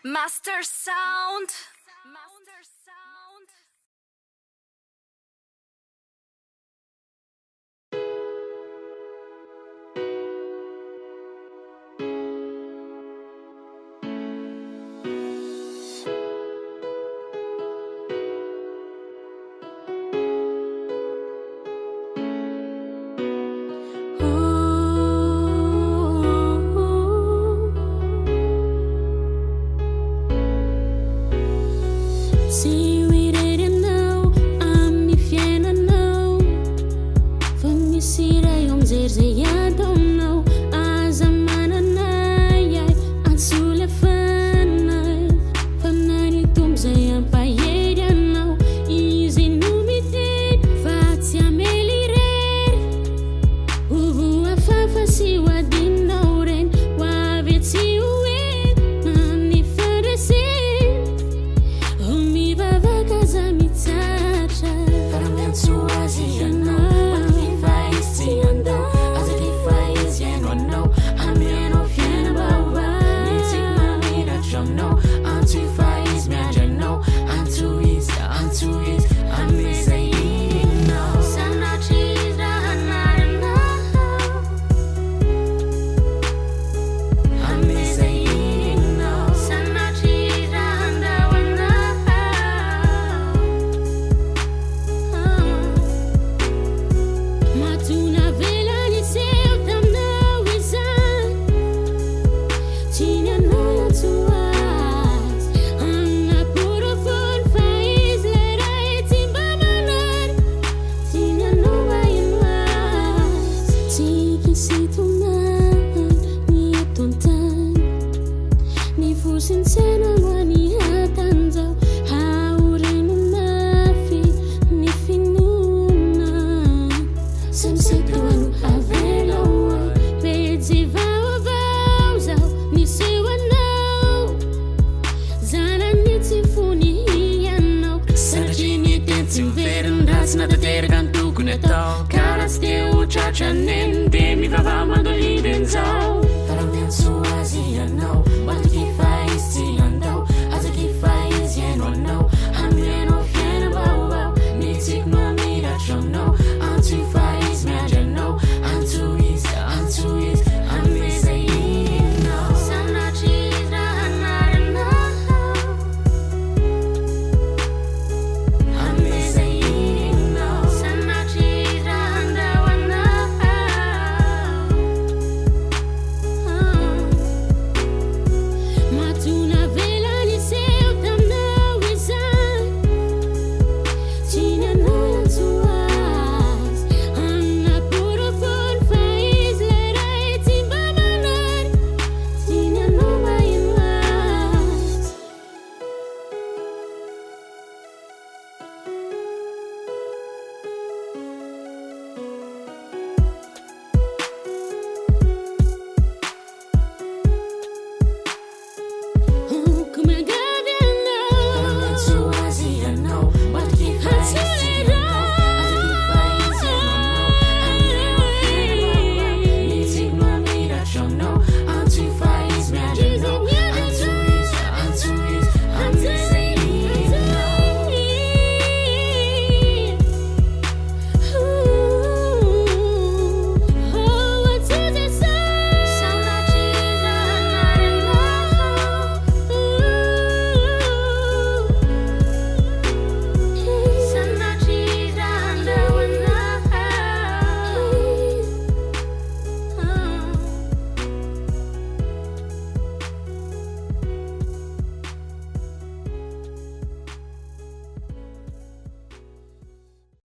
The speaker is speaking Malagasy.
Master Sound. See, we didn't know I'm fiainanao fa misy raha eo mijery zay ataonao aza mananay ay antsolefanay fa minany tombo zay ampahery anao izy no miteny fa tsy amely irery ovo afafa sy ho adinao reny ho avy tsy hoeny na ny fandraseny Karaha tsy dia ho tratra neny dia mivava mandolidenzao Farao miantso azy ianao Matoky fa izy tsy andao Azaky fa izy haino anao Amianao fiainam-baovao Ny tsiko mamiratra aminao Antso fa izy miandry anao Antso izy amezay inao Sanatry izy raha anaranao Amezay inao Sanatry izy raha andahoanao Mahatonga